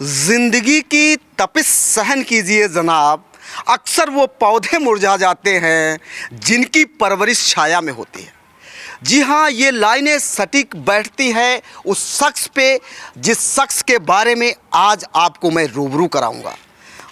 जिंदगी की तपिश सहन कीजिए जनाब, अक्सर वो पौधे मुरझा जाते हैं जिनकी परवरिश छाया में होती है। जी हाँ, ये लाइनें सटीक बैठती है उस शख्स पे जिस शख्स के बारे में आज आपको मैं रूबरू कराऊंगा।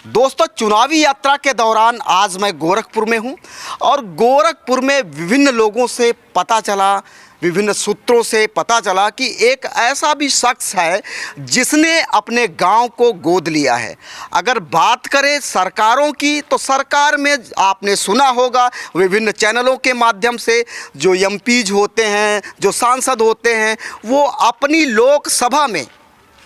दोस्तों, चुनावी यात्रा के दौरान आज मैं गोरखपुर में हूँ और गोरखपुर में विभिन्न लोगों से पता चला, विभिन्न सूत्रों से पता चला कि एक ऐसा भी शख्स है जिसने अपने गांव को गोद लिया है। अगर बात करें सरकारों की, तो सरकार में आपने सुना होगा विभिन्न चैनलों के माध्यम से जो एमपीज होते हैं, जो सांसद होते हैं, वो अपनी लोकसभा में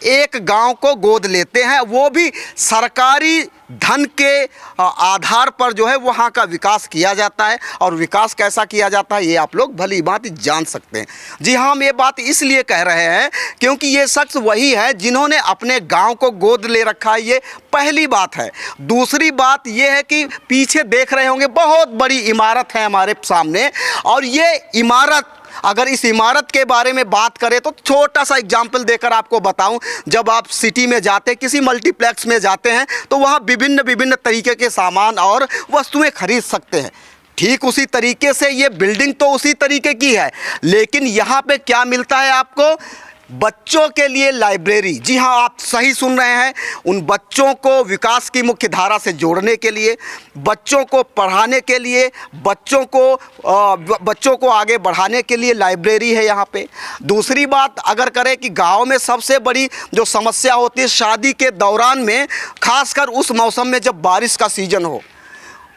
एक गांव को गोद लेते हैं, वो भी सरकारी धन के आधार पर जो है वहाँ का विकास किया जाता है। और विकास कैसा किया जाता है ये आप लोग भली भांति जान सकते हैं। जी हाँ, हम ये बात इसलिए कह रहे हैं क्योंकि ये शख्स वही है जिन्होंने अपने गांव को गोद ले रखा है। ये पहली बात है। दूसरी बात ये है कि पीछे देख रहे होंगे बहुत बड़ी इमारत है हमारे सामने, और ये इमारत, अगर इस इमारत के बारे में बात करें तो छोटा सा एग्जाम्पल देकर आपको बताऊं, जब आप सिटी में जाते हैं, किसी मल्टीप्लेक्स में जाते हैं, तो वहाँ विभिन्न तरीके के सामान और वस्तुएं खरीद सकते हैं। ठीक उसी तरीके से ये बिल्डिंग तो उसी तरीके की है, लेकिन यहाँ पे क्या मिलता है आपको? बच्चों के लिए लाइब्रेरी। जी हाँ, आप सही सुन रहे हैं। उन बच्चों को विकास की मुख्य धारा से जोड़ने के लिए, बच्चों को पढ़ाने के लिए, बच्चों को आगे बढ़ाने के लिए लाइब्रेरी है यहाँ पे। दूसरी बात अगर करें कि गांव में सबसे बड़ी जो समस्या होती है शादी के दौरान में, खासकर उस मौसम में जब बारिश का सीजन हो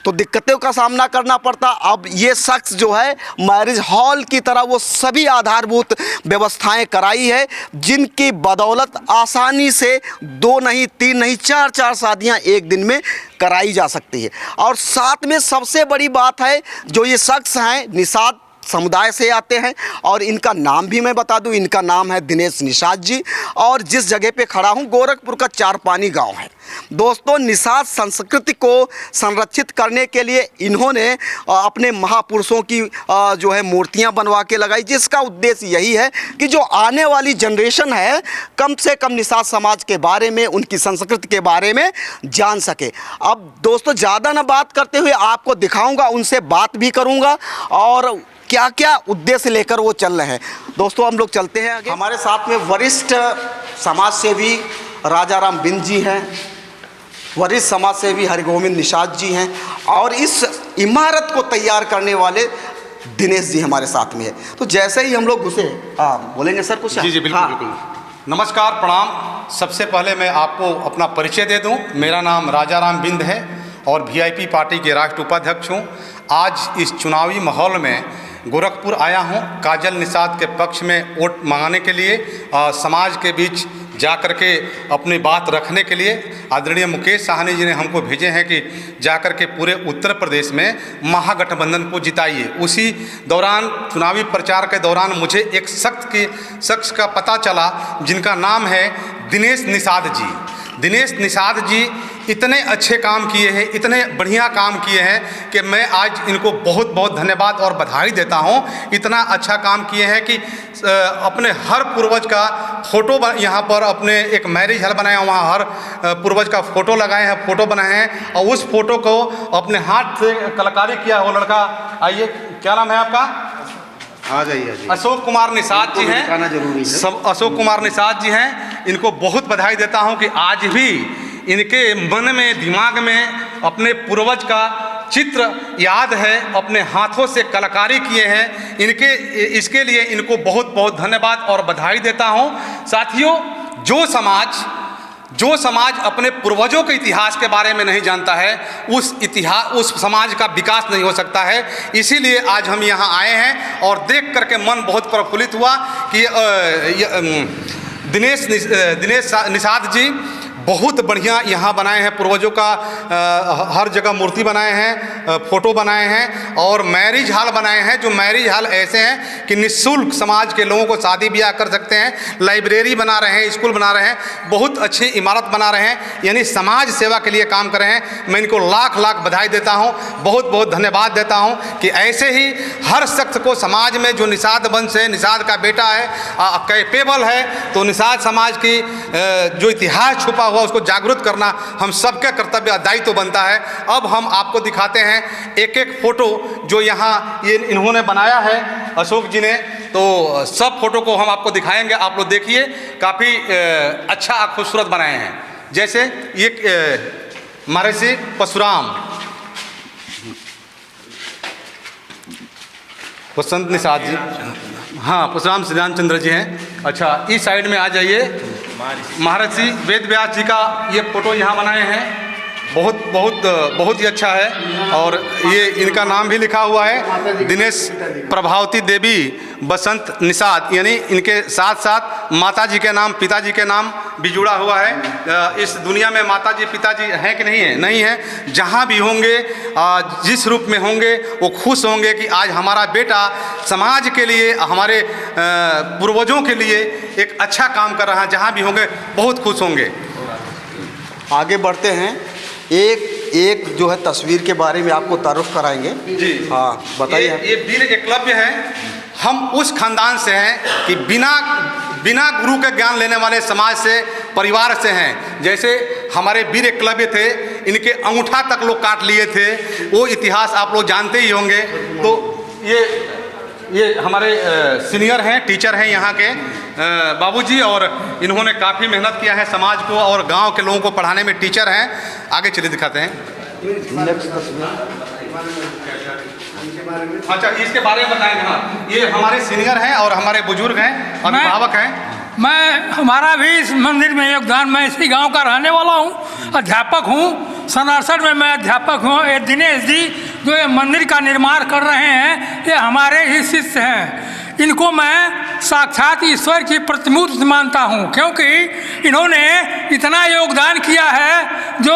तो दिक्कतों का सामना करना पड़ता। अब ये शख्स जो है मैरिज हॉल की तरह वो सभी आधारभूत व्यवस्थाएं कराई है, जिनकी बदौलत आसानी से 2 नहीं 3 नहीं 4 शादियां एक दिन में कराई जा सकती है। और साथ में सबसे बड़ी बात है, जो ये शख्स हैं निषाद समुदाय से आते हैं, और इनका नाम भी मैं बता दूं, इनका नाम है दिनेश निषाद जी। और जिस जगह पे खड़ा हूं गोरखपुर का चारपानी गांव है। दोस्तों, निषाद संस्कृति को संरक्षित करने के लिए इन्होंने अपने महापुरुषों की जो है मूर्तियां बनवा के लगाई, जिसका उद्देश्य यही है कि जो आने वाली जनरेशन है कम से कम निषाद समाज के बारे में, उनकी संस्कृति के बारे में जान सके। अब दोस्तों, ज़्यादा ना बात करते हुए आपको दिखाऊंगा, उनसे बात भी करूंगा और क्या क्या उद्देश्य लेकर वो चल रहे हैं। दोस्तों, हम लोग चलते हैं आगे। हमारे साथ में वरिष्ठ समाज सेवी राजाराम बिंद जी हैं, वरिष्ठ समाज सेवी हरिगोविंद निषाद जी हैं, और इस इमारत को तैयार करने वाले दिनेश जी हमारे साथ में है। तो जैसे ही हम लोग घुसे, बोलेंगे सर कुछ? जी बिल्कुल बिल्कुल। नमस्कार, प्रणाम। सबसे पहले मैं आपको अपना परिचय दे दूं। मेरा नाम राजाराम बिंद है और वीआईपी पार्टी के राष्ट्रीय उपाध्यक्ष हूं। आज इस चुनावी माहौल में गोरखपुर आया हूं काजल निषाद के पक्ष में वोट मांगने के लिए, समाज के बीच जा कर के अपनी बात रखने के लिए। आदरणीय मुकेश साहनी जी ने हमको भेजे हैं कि जा कर के पूरे उत्तर प्रदेश में महागठबंधन को जिताइए। उसी दौरान, चुनावी प्रचार के दौरान, मुझे एक शख्स का पता चला जिनका नाम है दिनेश निषाद जी। दिनेश निषाद जी इतने अच्छे काम किए हैं, इतने बढ़िया काम किए हैं कि मैं आज इनको बहुत बहुत धन्यवाद और बधाई देता हूं। इतना अच्छा काम किए हैं कि अपने हर पूर्वज का फ़ोटो यहाँ पर अपने एक मैरिज हॉल बनाया, वहाँ हर पूर्वज का फ़ोटो लगाए हैं, फ़ोटो बनाए हैं, और उस फ़ोटो को अपने हाथ से कलाकारी किया। वो लड़का, आइए, क्या नाम है आपका? आ जाइए। अशोक कुमार निषाद जी हैं, जरूरी है। सब अशोक कुमार निषाद जी हैं। इनको बहुत बधाई देता हूं कि आज भी इनके मन में, दिमाग में अपने पूर्वज का चित्र याद है, अपने हाथों से कलाकारी किए हैं। इसके लिए इनको बहुत बहुत धन्यवाद और बधाई देता हूं। साथियों, जो समाज अपने पूर्वजों के इतिहास के बारे में नहीं जानता है, उस समाज का विकास नहीं हो सकता है। इसीलिए आज हम यहाँ आए हैं और देख करके मन बहुत प्रफुल्लित हुआ कि दिनेश निषाद जी बहुत बढ़िया यहाँ बनाए हैं, पूर्वजों का हर जगह मूर्ति बनाए हैं, फ़ोटो बनाए हैं, और मैरिज हॉल बनाए हैं। जो मैरिज हॉल ऐसे हैं कि निःशुल्क समाज के लोगों को शादी ब्याह कर सकते हैं। लाइब्रेरी बना रहे हैं, स्कूल बना रहे हैं, बहुत अच्छी इमारत बना रहे हैं, यानी समाज सेवा के लिए काम कर रहे हैं। मैं इनको लाख लाख बधाई देता हूँ, बहुत बहुत धन्यवाद देता हूँ कि ऐसे ही हर शख्स को समाज में जो निषाद वंश है, निषाद का बेटा है, कैपेबल है, तो निषाद समाज की जो इतिहास छुपा हुआ उसको जागरूक करना हम सबका कर्तव्य दायित्व बनता है। अब हम आपको दिखाते हैं एक एक फ़ोटो जो यहाँ ये इन्होंने बनाया है अशोक जी ने, तो सब फोटो को हम आपको दिखाएंगे। आप लोग देखिए, काफ़ी अच्छा खूबसूरत बनाए हैं। जैसे ये महर्षि परशुराम, वसंत निषाद जी, हाँ परशुराम श्री रामचंद्र जी हैं। अच्छा, इस साइड में आ जाइए, महर्षि वेद व्यास जी का ये फोटो यहाँ बनाए हैं। बहुत ही अच्छा है। और ये इनका नाम भी लिखा हुआ है, दिनेश प्रभावती देवी बसंत निषाद, यानी इनके साथ साथ माता जी के नाम, पिताजी के नाम भी जुड़ा हुआ है। इस दुनिया में माता जी पिताजी हैं कि नहीं है? नहीं है। जहाँ भी होंगे, जिस रूप में होंगे, वो खुश होंगे कि आज हमारा बेटा समाज के लिए, हमारे पूर्वजों के लिए एक अच्छा काम कर रहा है। जहाँ भी होंगे बहुत खुश होंगे। आगे बढ़ते हैं, एक जो है तस्वीर के बारे में आपको तारुफ कराएंगे जी। हाँ बताइए। ये वीर एकलव्य है। हम उस खानदान से हैं कि बिना गुरु के ज्ञान लेने वाले समाज से, परिवार से हैं। जैसे हमारे वीर एकलव्य थे, इनके अंगूठा तक लोग काट लिए थे, वो इतिहास आप लोग जानते ही होंगे। तो ये हमारे सीनियर हैं, टीचर हैं यहाँ के बाबूजी, और इन्होंने काफ़ी मेहनत किया है समाज को और गांव के लोगों को पढ़ाने में। टीचर हैं। आगे चलिए दिखाते हैं। अच्छा, इसके बारे में बताएंगे। हाँ, ये हमारे सीनियर हैं और हमारे बुजुर्ग हैं, अभिभावक हैं। हमारा भी इस मंदिर में योगदान, मैं इसी गांव का रहने वाला हूं, अध्यापक हूं। सन 68 में मैं अध्यापक हूं। ये दिनेश जी जो ये मंदिर का निर्माण कर रहे हैं, ये हमारे ही शिष्य हैं। इनको मैं साक्षात ईश्वर की प्रतिमूर्ति मानता हूँ, क्योंकि इन्होंने इतना योगदान किया है। जो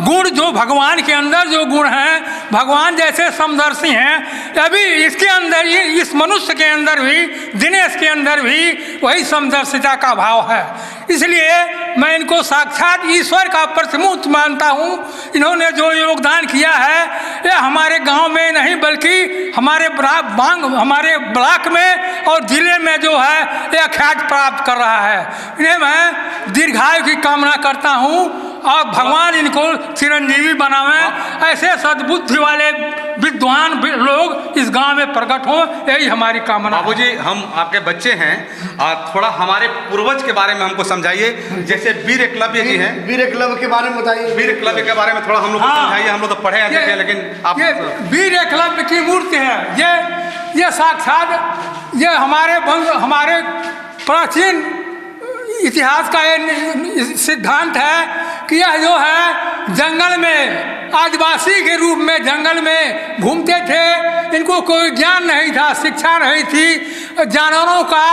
गुण, जो भगवान के अंदर जो गुण हैं, भगवान जैसे समदर्शी हैं, अभी इसके अंदर, इस मनुष्य के अंदर भी, दिनेश के अंदर भी वही समदर्शिता का भाव है। इसलिए मैं इनको साक्षात ईश्वर का प्रतिमूर्ति मानता हूँ। इन्होंने जो योगदान किया है, ये हमारे गांव में नहीं बल्कि हमारे ब्लॉक में और जिले में जो है ये ख्याति प्राप्त कर रहा है। इन्हें मैं दीर्घायु की कामना करता हूँ और भगवान इनको चिरंजीवी बनावें। ऐसे सद्बुद्धि वाले विद्वान लोग इस गांव में प्रकट हों, यही हमारी कामना। बाबूजी, हम आपके बच्चे हैं, थोड़ा हमारे पूर्वज के बारे में हमको समझाइए। जैसे वीर एकलव्य जी हैं, वीर एकलव्य के बारे में बताइए। वीर एकलव्य के बारे में थोड़ा हम लोग को समझाइए। हम लोग तो पढ़े हैं, देखे, लेकिन आप। ये वीर एकलव्य की मूर्ति है। ये साक्षात ये हमारे प्राचीन इतिहास का ये सिद्धांत है कि यह जो है जंगल में आदिवासी के रूप में जंगल में घूमते थे। इनको कोई ज्ञान नहीं था, शिक्षा नहीं थी, जानवरों का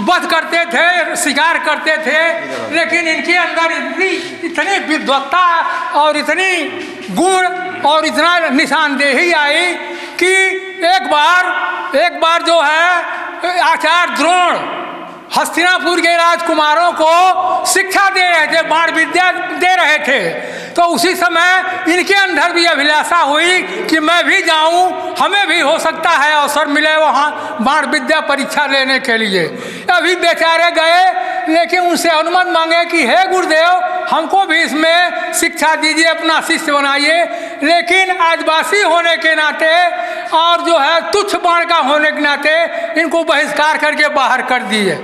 वध करते थे, शिकार करते थे। लेकिन इनके अंदर इतनी विद्वत्ता और इतनी गुण और इतना निशानदेही आई कि एक बार जो है आचार्य द्रोण हस्तिनापुर के राजकुमारों को शिक्षा दे रहे थे, बाण विद्या दे रहे थे। तो उसी समय इनके अंदर भी अभिलाषा हुई कि मैं भी जाऊं, हमें भी हो सकता है अवसर मिले वहाँ बाण विद्या परीक्षा लेने के लिए। अभी बेचारे गए, लेकिन उनसे अनुमति मांगे कि हे गुरुदेव, हमको भी इसमें शिक्षा दीजिए, अपना शिष्य बनाइए। लेकिन आदिवासी होने के नाते और जो है तुच्छ बाण का होने के नाते इनको बहिष्कार करके बाहर कर दिए।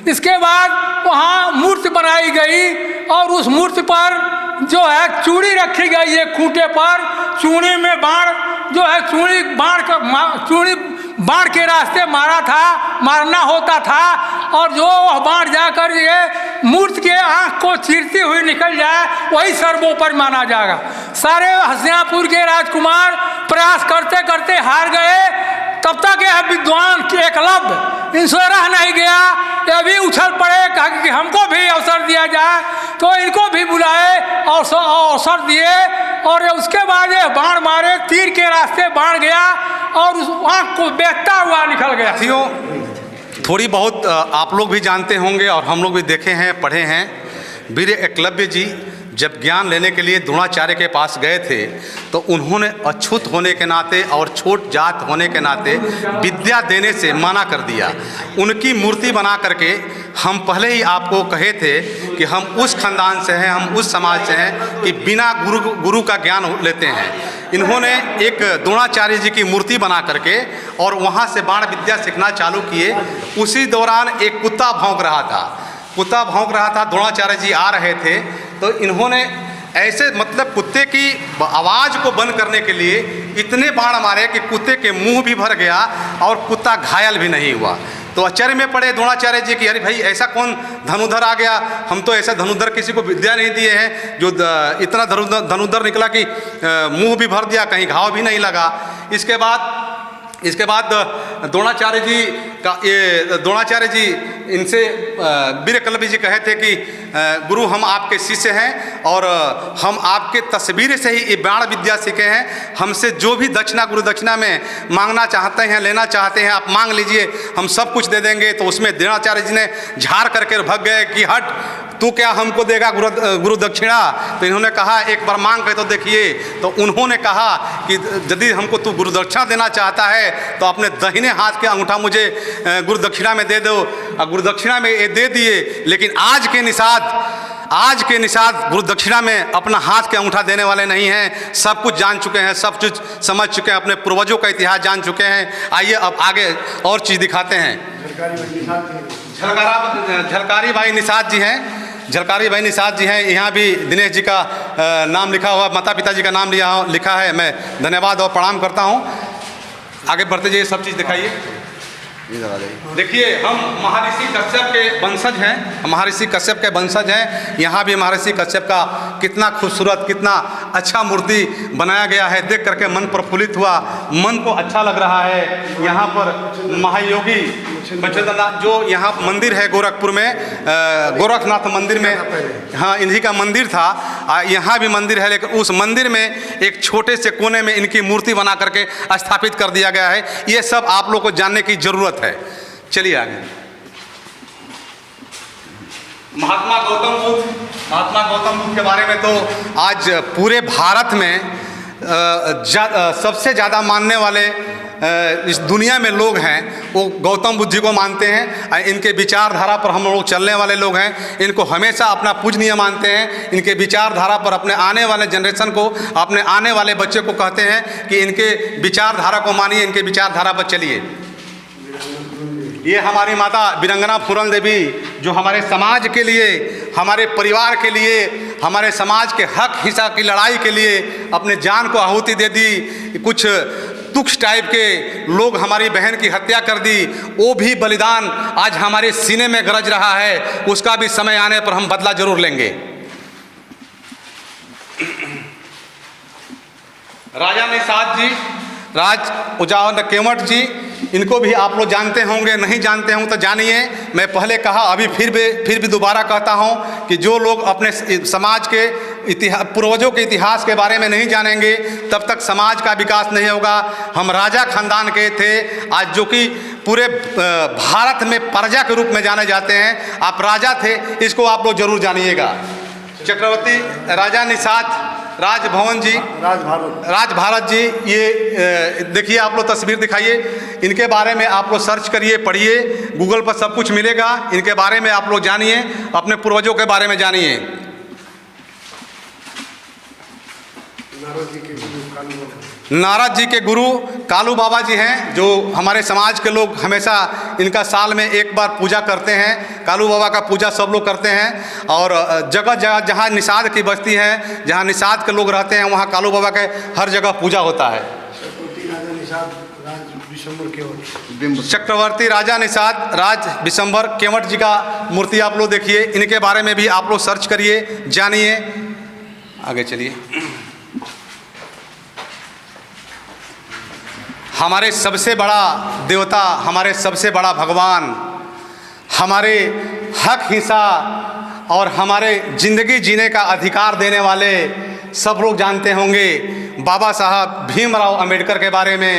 इसके बाद वहाँ मूर्ति बनाई गई और उस मूर्ति पर जो है चूड़ी रखी गई है, खूंटे पर। चूड़ी में बाण जो है, चूड़ी बाण के रास्ते मारना होता था, और जो वह बाण जाकर ये मूर्ति के आँख को चीरती हुई निकल जाए, वही सर्वोपरि माना जाएगा। सारे हस्तिनापुर के राजकुमार प्रयास करते करते हार गए। तब तक यह विद्वान एकलव्य इनसे रह नहीं गया, ये भी उछल पड़े, कहा कि हमको भी अवसर दिया जाए। तो इनको भी बुलाए और अवसर दिए, और उसके बाद ये बाण मारे, तीर के रास्ते बाण गया और उस आँख को बेचता हुआ निकल गया। साथियों, थोड़ी बहुत आप लोग भी जानते होंगे और हम लोग भी देखे हैं, पढ़े हैं। वीर एकलव्य जी जब ज्ञान लेने के लिए द्रोणाचार्य के पास गए थे, तो उन्होंने अछूत होने के नाते और छोट जात होने के नाते विद्या देने से मना कर दिया। उनकी मूर्ति बना करके हम पहले ही आपको कहे थे कि हम उस खानदान से हैं, हम उस समाज से हैं कि बिना गुरु का ज्ञान लेते हैं। इन्होंने एक द्रोणाचार्य जी की मूर्ति बना करके और वहाँ से बाण विद्या सीखना चालू किए। उसी दौरान एक कुत्ता भौंक रहा था, द्रोणाचार्य जी आ रहे थे, तो इन्होंने ऐसे मतलब कुत्ते की आवाज़ को बंद करने के लिए इतने बाण मारे कि कुत्ते के मुंह भी भर गया और कुत्ता घायल भी नहीं हुआ। तो आश्चर्य में पड़े द्रोणाचार्य जी कि अरे भाई ऐसा कौन धनुधर आ गया, हम तो ऐसा धनुधर किसी को विद्या नहीं दिए हैं जो इतना धनुधर निकला कि मुंह भी भर दिया, कहीं घाव भी नहीं लगा। इसके बाद द्रोणाचार्य जी इनसे वीरकल्लभ जी कहे थे कि गुरु हम आपके शिष्य हैं और हम आपके तस्वीर से ही ये बाण विद्या सीखे हैं, हमसे जो भी दक्षिणा गुरु दक्षिणा में मांगना चाहते हैं, लेना चाहते हैं, आप मांग लीजिए, हम सब कुछ दे देंगे। तो उसमें द्रोणाचार्य जी ने झाड़ करके भाग गए कि हट, तू क्या हमको देगा गुरु दक्षिणा। तो इन्होंने कहा एक बार मांग के तो देखिए। तो उन्होंने कहा कि यदि हमको तू गुरु दक्षिणा देना चाहता है तो अपने दाहिने हाथ के अंगूठा मुझे गुरु दक्षिणा में दे दो। और गुरु दक्षिणा में ये दे दिए, लेकिन आज के निषाद गुरु दक्षिणा में अपना हाथ के अंगूठा देने वाले नहीं हैं। सब कुछ जान चुके हैं, सब कुछ समझ चुके हैं, अपने पूर्वजों का इतिहास जान चुके हैं। आइए अब आगे और चीज़ दिखाते हैं। झलकारी भाई निषाद जी हैं। यहाँ भी दिनेश जी का नाम लिखा हुआ, माता पिता जी का नाम लिखा है। मैं धन्यवाद और प्रणाम करता हूँ। आगे बढ़ते जाइए, सब चीज़ दिखाइए। देखिए हम महर्षि कश्यप के वंशज हैं। यहाँ भी महर्षि कश्यप का कितना खूबसूरत, कितना अच्छा मूर्ति बनाया गया है। देख करके मन प्रफुल्लित हुआ, मन को अच्छा लग रहा है। यहाँ पर महायोगी बचेंद्रनाथ जो यहाँ मंदिर है गोरखपुर में, गोरखनाथ मंदिर में, हाँ इन्हीं का मंदिर था। यहाँ भी मंदिर है, लेकिन उस मंदिर में एक छोटे से कोने में इनकी मूर्ति बना करके स्थापित कर दिया गया है। ये सब आप लोग को जानने की जरूरत है। चलिए आगे। महात्मा गौतम बुद्ध के बारे में तो आज पूरे भारत में सबसे ज़्यादा मानने वाले इस दुनिया में लोग हैं, वो गौतम बुद्ध जी को मानते हैं। इनके विचारधारा पर हम लोग चलने वाले लोग हैं, इनको हमेशा अपना पूजनीय मानते हैं। इनके विचारधारा पर अपने आने वाले जनरेशन को, अपने आने वाले बच्चे को कहते हैं कि इनके विचारधारा को मानिए, इनके विचारधारा पर चलिए। ये हमारी माता वीरांगना फूलन देवी जो हमारे समाज के लिए, हमारे परिवार के लिए, हमारे समाज के हक हिस्सा की लड़ाई के लिए अपने जान को आहुति दे दी। कुछ तुक्ष टाइप के लोग हमारी बहन की हत्या कर दी, वो भी बलिदान आज हमारे सीने में गरज रहा है। उसका भी समय आने पर हम बदला जरूर लेंगे। राजा निषाद जी, राज उजावन केवट जी, इनको भी आप लोग जानते होंगे, नहीं जानते हों तो जानिए। मैं पहले कहा, अभी फिर भी दोबारा कहता हूं कि जो लोग अपने समाज के पूर्वजों के इतिहास के बारे में नहीं जानेंगे तब तक समाज का विकास नहीं होगा। हम राजा खानदान के थे, आज जो कि पूरे भारत में प्रजा के रूप में जाने जाते हैं। आप राजा थे, इसको आप लोग जरूर जानिएगा। चक्रवर्ती राजा निषाद राजभवन जी, राज भारत जी, ये देखिए आप लोग तस्वीर दिखाइए। इनके बारे में आप लोग सर्च करिए, पढ़िए, गूगल पर सब कुछ मिलेगा। इनके बारे में आप लोग जानिए, अपने पूर्वजों के बारे में जानिए। नारद जी के गुरु कालू बाबा जी हैं, जो हमारे समाज के लोग हमेशा इनका साल में एक बार पूजा करते हैं। कालू बाबा का पूजा सब लोग करते हैं। और जगह जगह जहाँ निषाद की बस्ती है, जहाँ निषाद के लोग रहते हैं, वहाँ कालू बाबा के हर जगह पूजा होता है। चक्रवर्ती राजा निषाद राज विशंबर केवट जी का मूर्ति आप लोग देखिए। इनके बारे में भी आप लोग सर्च करिए, जानिए। आगे चलिए। हमारे सबसे बड़ा देवता, हमारे सबसे बड़ा भगवान, हमारे हक हिस्सा और हमारे ज़िंदगी जीने का अधिकार देने वाले सब लोग जानते होंगे बाबा साहब भीमराव अंबेडकर के बारे में,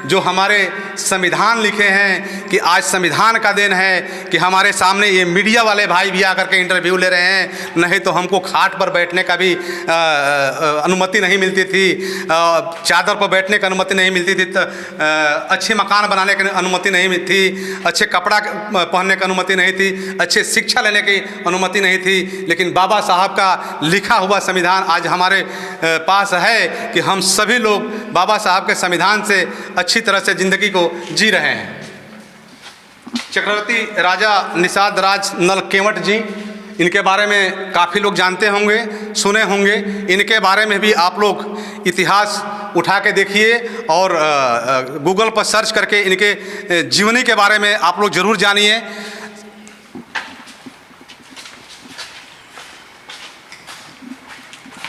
जो हमारे संविधान लिखे हैं कि आज संविधान का देन है कि हमारे सामने ये मीडिया वाले भाई भी आकर के इंटरव्यू ले रहे हैं, नहीं तो हमको खाट पर बैठने का भी अनुमति नहीं मिलती थी, चादर पर बैठने की अनुमति नहीं मिलती थी, अच्छे मकान बनाने की अनुमति नहीं मिलती थी, अच्छे कपड़ा पहनने की अनुमति नहीं थी, अच्छे शिक्षा लेने की अनुमति नहीं थी। लेकिन बाबा साहब का लिखा हुआ संविधान आज हमारे पास है कि हम सभी लोग बाबा साहब के संविधान से अच्छी तरह से ज़िंदगी को जी रहे हैं। चक्रवर्ती राजा निषाद राज नल केवट जी, इनके बारे में काफ़ी लोग जानते होंगे, सुने होंगे। इनके बारे में भी आप लोग इतिहास उठा के देखिए और गूगल पर सर्च करके इनके जीवनी के बारे में आप लोग ज़रूर जानिए।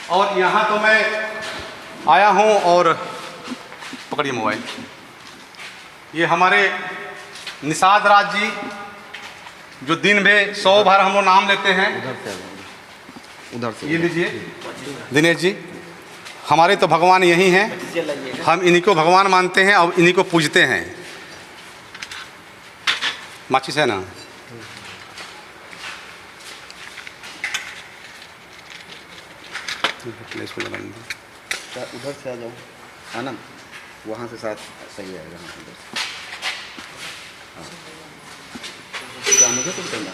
और यहाँ तो मैं आया हूँ और पकड़िए मोबाइल, ये हमारे निषाद राज जी जो दिन में 100 बार हम लोग नाम लेते हैं। उधर से ये लीजिए दिनेश जी, हमारे तो भगवान यही हैं, हम इन्हीं को भगवान मानते हैं और इन्हीं को पूजते हैं। माचिस है ना? इसको उधर से आ जाओ आनंद, वहाँ से साथ सही आएगा। उधर से क्या मुझे कुछ करना?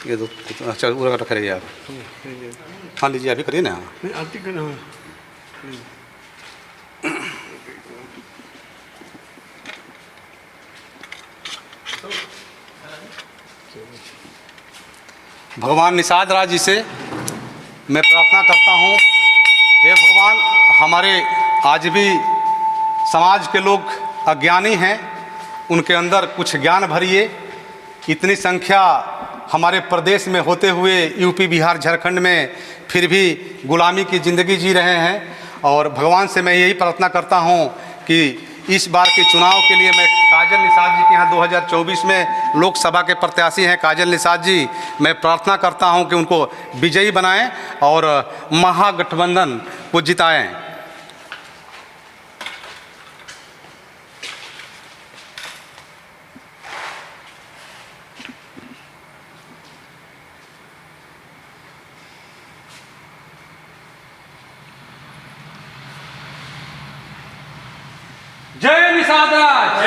ये दो अच्छा उधर रख रहिए आप। हाँ लीजिए, अभी करिए ना। आरती करना भगवान निषाद राज जी से मैं प्रार्थना करता हूँ, हे भगवान, हमारे आज भी समाज के लोग अज्ञानी हैं, उनके अंदर कुछ ज्ञान भरिए। इतनी संख्या हमारे प्रदेश में होते हुए यूपी, बिहार, झारखंड में फिर भी गुलामी की ज़िंदगी जी रहे हैं। और भगवान से मैं यही प्रार्थना करता हूँ कि इस बार के चुनाव के लिए मैं काजल निषाद जी के यहाँ 2024 में लोकसभा के प्रत्याशी हैं काजल निषाद जी, मैं प्रार्थना करता हूं कि उनको विजयी बनाएं और महागठबंधन को जिताएं। जय निषाद राज,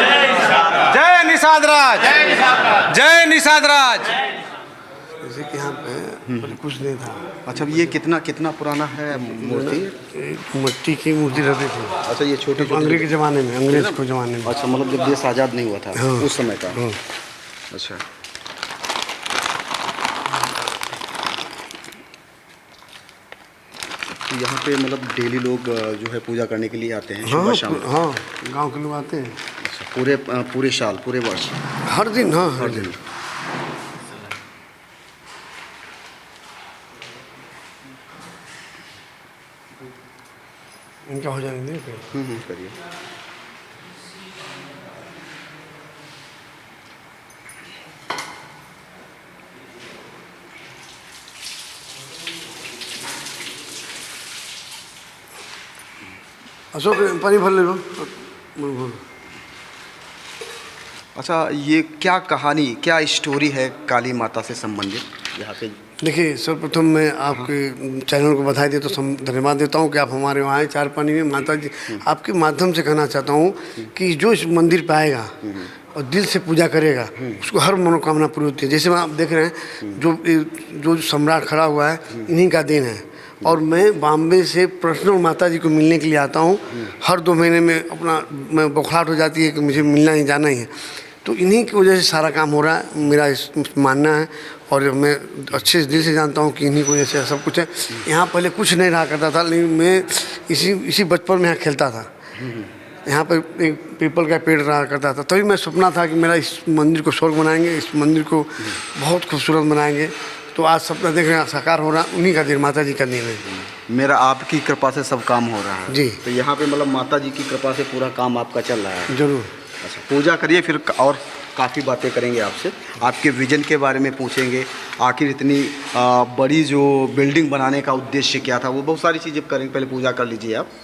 जय निषाद राज, जय निषाद राज। जैसे कि यहाँ पे कुछ नहीं था। अच्छा, ये कितना पुराना है मूर्ति? एक मिट्टी की मूर्ति रहती थी। अच्छा, ये छोटे अंग्रेज के ज़माने में, अंग्रेज के ज़माने में। अच्छा, मतलब जब देश आज़ाद नहीं हुआ था। हाँ। उस समय का। हाँ। अच्छा, तो यहाँ पे मतलब डेली लोग जो है पूजा करने के लिए आते हैं सुबह हाँ, शाम? हाँ, गांव के लोग आते हैं। अच्छा, पूरे साल, पूरे वर्ष? हर दिन, हाँ, हर दिन। इनका हो जाने दें। करिए। अशोक पानी भर ले लो। अच्छा, ये क्या कहानी, क्या स्टोरी है काली माता से संबंधित यहाँ पे? देखिए, सर्वप्रथम मैं आपके चैनल को बधाई देता हूँ, धन्यवाद देता हूँ कि आप हमारे वहाँ आए। चार पानी में माता जी, आपके माध्यम से कहना चाहता हूँ कि जो इस मंदिर पे आएगा और दिल से पूजा करेगा, उसको हर मनोकामना पूरी होती है। जैसे आप देख रहे हैं, जो सम्राट खड़ा हुआ है, इन्हीं का देन है। और मैं बॉम्बे से पर्सनल माता जी को मिलने के लिए आता हूँ। हर 2 महीने में मैं बौखलाहट हो जाती है कि मुझे मिलना ही जाना ही है। तो इन्हीं की वजह से सारा काम हो रहा है, मेरा मानना है। और मैं अच्छे दिल से जानता हूँ कि इन्हीं की वजह से सब कुछ है। यहाँ पहले कुछ नहीं रहा करता था, लेकिन मैं इसी बचपन में यहाँ खेलता था। यहाँ पर एक पीपल का पेड़ रहा करता था, तभी मैं सपना था कि मेरा इस मंदिर को स्वर्ग बनाएंगे, इस मंदिर को बहुत खूबसूरत बनाएंगे। तो आज सपना देख रहे हैं साकार हो रहा, उन्हीं का देन, माता जी का देन है। मेरा आपकी कृपा से सब काम हो रहा है जी। तो यहाँ पे मतलब माता जी की कृपा से पूरा काम आपका चल रहा है? जरूर। अच्छा, पूजा करिए, फिर और काफ़ी बातें करेंगे आपसे, आपके विजन के बारे में पूछेंगे, आखिर इतनी बड़ी जो बिल्डिंग बनाने का उद्देश्य क्या था, वो बहुत सारी चीज़ें करेंगे। पहले पूजा कर लीजिए आप।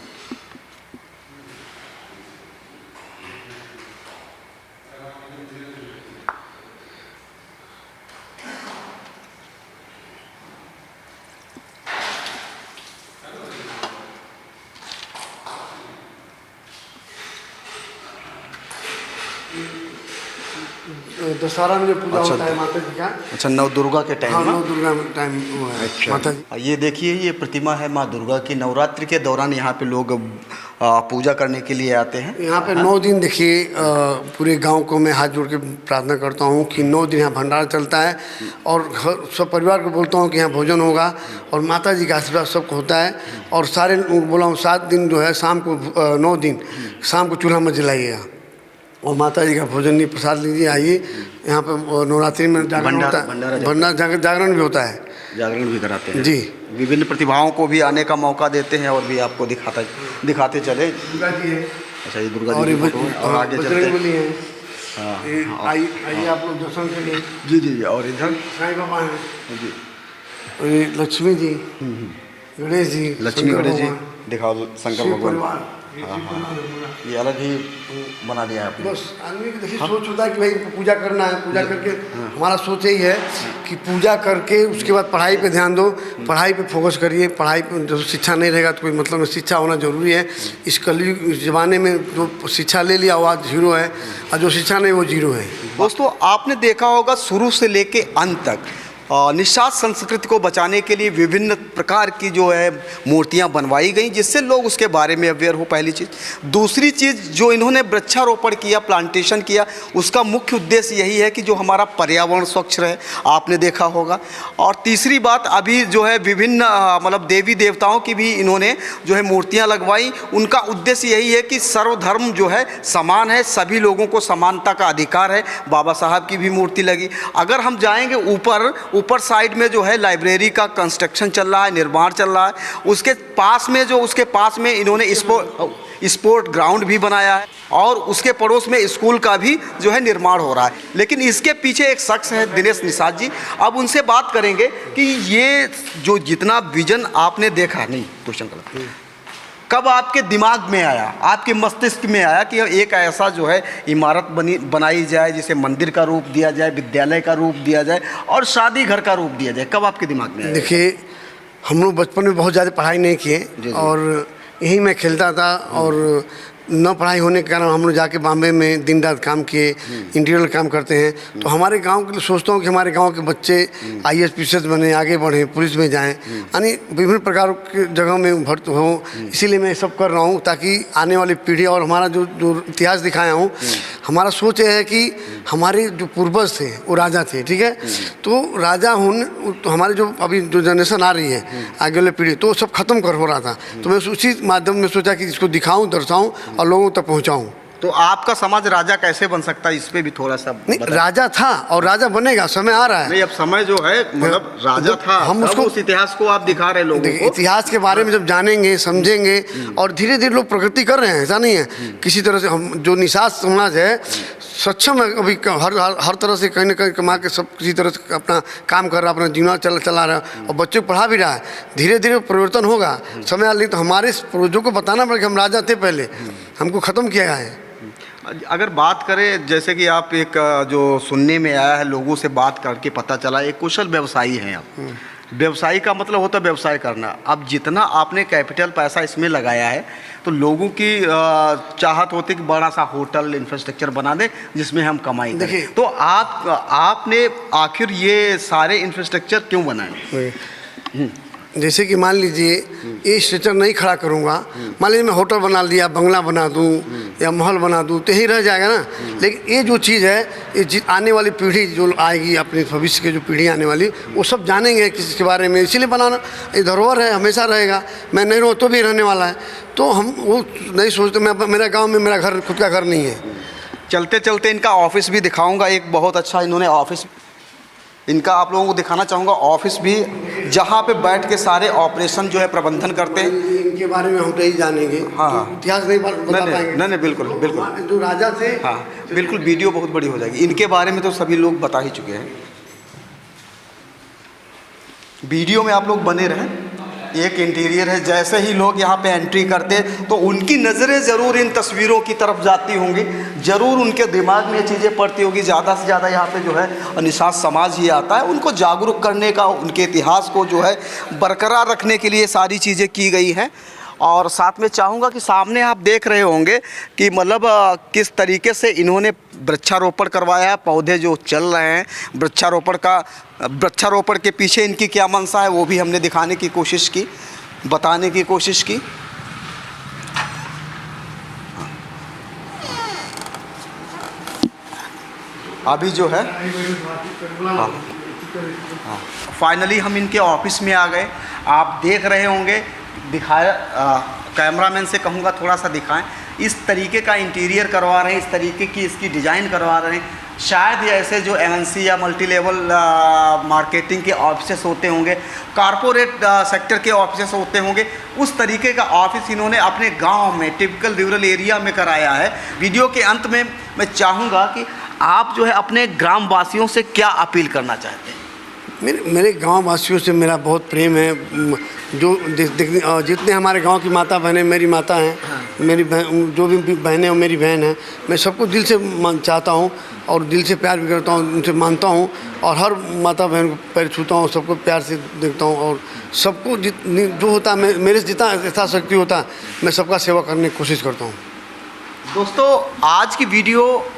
दशहरा में जो पूजा होता है माता जी का। अच्छा, नव दुर्गा के टाइम हाँ, में? नव दुर्गा टाइम हुआ है। अच्छा, माता जी, ये देखिए, ये प्रतिमा है माँ दुर्गा की। नवरात्रि के दौरान यहाँ पे लोग पूजा करने के लिए आते हैं। यहाँ पे 9 दिन देखिए, पूरे गांव को मैं हाथ जोड़ के प्रार्थना करता हूँ कि 9 दिन यहाँ भंडारा चलता है और सब परिवार को बोलता हूँ कि यहाँ भोजन होगा और माता जी का आशीर्वाद सबको होता है। और सारे बोला हूँ 7 दिन जो है शाम को 9 दिन शाम को चूल्हा में जलाइएगा और माता जी का भोजन नहीं प्रसाद लीजिए। आइए यहाँ पे नवरात्रि में जागरण होता है, जागरण भी होता है, जागरण भी कराते हैं जी। विभिन्न प्रतिभाओं को भी आने का मौका देते हैं और भी आपको दिखाते चले। दुर्गा जी है। अच्छा, ये दुर्गा जी की फोटो है और आगे चलते हैं। हाँ, आइए आप लोग दर्शन के लिए। जी जी। और इधर साईं बाबा हैं जी, और ये लक्ष्मी जी, गणेश जी, लक्ष्मी शंकर गणेश जी भगवान, दिखाओ, शंकर शिव भगवान। परिवार। ये अलग ही बना दिया है आपने। बस आदमी की देखिए सोच होता है कि भाई पूजा करना है, पूजा करके हमारा सोच यही है कि पूजा करके उसके बाद पढ़ाई पे ध्यान दो, पढ़ाई पे फोकस करिए। पढ़ाई पे जब शिक्षा नहीं रहेगा तो कोई मतलब नहीं, शिक्षा होना जरूरी है। इस कलयुग इस ज़माने में जो शिक्षा ले लिया वो आज हीरो है और जो शिक्षा नहीं वो जीरो है। दोस्तों, आपने देखा होगा शुरू से लेके अंत तक निषाद संस्कृति को बचाने के लिए विभिन्न प्रकार की जो है मूर्तियां बनवाई गई, जिससे लोग उसके बारे में अवेयर हो। पहली चीज़। दूसरी चीज़, जो इन्होंने वृक्षारोपण किया, प्लांटेशन किया, उसका मुख्य उद्देश्य यही है कि जो हमारा पर्यावरण स्वच्छ रहे, आपने देखा होगा। और तीसरी बात, अभी जो है विभिन्न मतलब देवी देवताओं की भी इन्होंने जो है मूर्तियाँ लगवाई। उनका उद्देश्य यही है कि सर्वधर्म जो है समान है, सभी लोगों को समानता का अधिकार है। बाबा साहब की भी मूर्ति लगी। अगर हम जाएंगे ऊपर साइड में जो है लाइब्रेरी का कंस्ट्रक्शन चल रहा है, निर्माण चल रहा है। उसके पास में इन्होंने स्पोर्ट ग्राउंड भी बनाया है और उसके पड़ोस में स्कूल का भी जो है निर्माण हो रहा है। लेकिन इसके पीछे एक शख्स है, दिनेश निषाद जी। अब उनसे बात करेंगे कि ये जो जितना विजन आपने देखा, नहीं क्वेश्चन गलत, कब आपके दिमाग में आया, आपके मस्तिष्क में आया कि एक ऐसा जो है इमारत बनाई जाए, जिसे मंदिर का रूप दिया जाए, विद्यालय का रूप दिया जाए और शादी घर का रूप दिया जाए? कब आपके दिमाग में आया? देखिए, हम लोग बचपन में बहुत ज़्यादा पढ़ाई नहीं किए और यहीं मैं खेलता था और न पढ़ाई होने के कारण हम लोग जाके बॉम्बे में दिन रात काम किए, इंटीरियर काम करते हैं। तो हमारे गांव के लिए सोचता हूँ कि हमारे गांव के बच्चे IAS PCS बने, आगे बढ़े, पुलिस में जाएं, यानी विभिन्न प्रकार के जगहों में भर्ती हों। इसीलिए मैं सब कर रहा हूँ ताकि आने वाली पीढ़ी और हमारा जो इतिहास दिखाया हूँ, हमारा सोच है कि हमारे जो पूर्वज थे वो राजा थे, ठीक है। तो राजा तो हमारे जो अभी जो जनरेशन आ रही है, आगे वाली पीढ़ी, तो सब खत्म कर हो रहा था। तो मैं उसी माध्यम में सोचा कि इसको दिखाऊं, दर्शाऊं और लोगों तक पहुंचाऊं। तो आपका समाज राजा कैसे बन सकता है, इस पे भी थोड़ा सा नहीं, राजा था और राजा बनेगा, समय आ रहा है। नहीं, अब समय जो है मतलब राजा था, हम उसको उस इतिहास को आप दिखा रहे लोगों को। इतिहास के बारे में जब जानेंगे, समझेंगे और धीरे धीरे लोग प्रगति कर रहे हैं, ऐसा नहीं है। किसी तरह से हम जो निषाद समाज है सक्षम है, अभी हर तरह से कहीं ना कहीं कमा के सब किसी तरह से अपना काम कर रहा है, अपना जीवन चला रहा है और बच्चों को पढ़ा भी रहा है। धीरे धीरे परिवर्तन होगा, समय आ रही। तो हमारे पूर्वजों को बताना पड़ेगा, हम राजा थे पहले, हमको ख़त्म किया है। अगर बात करें, जैसे कि आप एक जो सुनने में आया है, लोगों से बात करके पता चला, एक कुशल व्यवसायी हैं आप। व्यवसायी का मतलब होता है व्यवसाय करना। अब जितना आपने कैपिटल पैसा इसमें लगाया है, तो लोगों की चाहत होती है कि बड़ा सा होटल इंफ्रास्ट्रक्चर बना दें जिसमें हम कमाई करें। तो आपने आखिर ये सारे इंफ्रास्ट्रक्चर क्यों बनाए? जैसे कि मान लीजिए ये स्ट्रक्चर नहीं खड़ा करूँगा, मान लीजिए मैं होटल बना लिया, बंगला बना दूँ या महल बना दूँ, तो यही रह जाएगा ना। लेकिन ये जो चीज़ है, ये आने वाली पीढ़ी जो आएगी, अपने भविष्य की जो पीढ़ी आने वाली, वो सब जानेंगे किसके बारे में। इसीलिए बनाना, ये धरोहर है, हमेशा रहेगा। मैं नहीं रहूँ तो भी रहने वाला है। तो हम वो नहीं सोचते। मेरा गाँव में मेरा घर, खुद का घर नहीं है। चलते चलते इनका ऑफिस भी दिखाऊँगा। एक बहुत अच्छा इन्होंने ऑफिस इनका आप लोगों को दिखाना चाहूँगा ऑफिस भी, जहाँ पे बैठ के सारे ऑपरेशन जो है प्रबंधन करते हैं। इनके बारे में हम तो यही जानेंगे। हाँ, तो इतिहास नहीं बता पाएंगे। नहीं, बिल्कुल बिल्कुल। जो राजा थे, हाँ बिल्कुल, वीडियो बहुत बड़ी हो जाएगी। इनके बारे में तो सभी लोग बता ही चुके हैं, वीडियो में आप लोग बने रहें। एक इंटीरियर है, जैसे ही लोग यहाँ पे एंट्री करते तो उनकी नज़रें ज़रूर इन तस्वीरों की तरफ जाती होंगी, ज़रूर उनके दिमाग में ये चीज़ें पड़ती होगी। ज़्यादा से ज़्यादा यहाँ पे जो है निषाद समाज ही आता है, उनको जागरूक करने का, उनके इतिहास को जो है बरकरार रखने के लिए सारी चीज़ें की गई हैं। और साथ में चाहूँगा कि सामने आप देख रहे होंगे कि मतलब किस तरीके से इन्होंने वृक्षारोपण करवाया है। पौधे जो चल रहे हैं, वृक्षारोपण के पीछे इनकी क्या मंशा है वो भी हमने दिखाने की कोशिश की, बताने की कोशिश की। अभी जो है फाइनली हम इनके ऑफिस में आ गए। आप देख रहे होंगे, दिखाया, कैमरामैन से कहूँगा थोड़ा सा दिखाएं। इस तरीके का इंटीरियर करवा रहे हैं, इस तरीके की इसकी डिज़ाइन करवा रहे हैं। शायद ये ऐसे जो एमएनसी या मल्टी लेवल मार्केटिंग के ऑफिसेस होते होंगे, कारपोरेट सेक्टर के ऑफिसेस होते होंगे, उस तरीके का ऑफिस इन्होंने अपने गांव में, टिपिकल रूरल एरिया में कराया है। वीडियो के अंत में मैं चाहूँगा कि आप जो है अपने ग्राम वासियों से क्या अपील करना चाहते हैं? मेरे गांव वासियों से मेरा बहुत प्रेम है। जो जितने हमारे गांव की माता बहनें मेरी माता हैं, मेरी बहन, जो भी बहनें और मेरी बहन है, मैं सबको दिल से चाहता हूं और दिल से प्यार भी करता हूं, उनसे मानता हूं और हर माता बहन को पैर छूता हूं, सबको प्यार से देखता हूं और सबको जो होता है मेरे से जितना यथाशक्ति होता है मैं सबका सेवा करने की कोशिश करता हूँ। दोस्तों, आज की वीडियो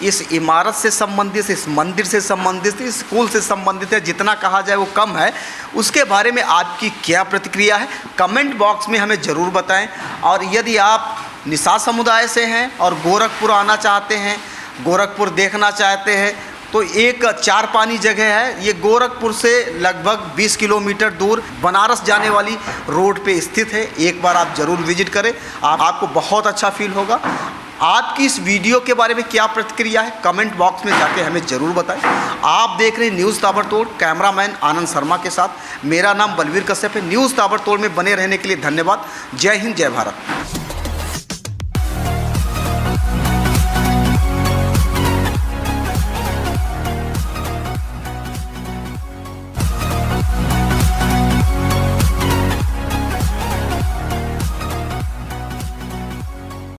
इस इमारत से संबंधित, इस मंदिर से संबंधित, इस स्कूल से संबंधित है, जितना कहा जाए वो कम है। उसके बारे में आपकी क्या प्रतिक्रिया है कमेंट बॉक्स में हमें ज़रूर बताएं। और यदि आप निषाद समुदाय से हैं और गोरखपुर आना चाहते हैं, गोरखपुर देखना चाहते हैं, तो एक चार पानी जगह है। ये गोरखपुर से लगभग 20 किलोमीटर दूर बनारस जाने वाली रोड पे स्थित है। एक बार आप ज़रूर विजिट करें, आपको बहुत अच्छा फील होगा। आपकी इस वीडियो के बारे में क्या प्रतिक्रिया है कमेंट बॉक्स में जाके हमें ज़रूर बताएं। आप देख रहे हैं न्यूज़ ताबड़तोड़, कैमरामैन आनंद शर्मा के साथ। मेरा नाम बलवीर कश्यप है। न्यूज़ ताबड़तोड़ में बने रहने के लिए धन्यवाद। जय हिंद, जय भारत।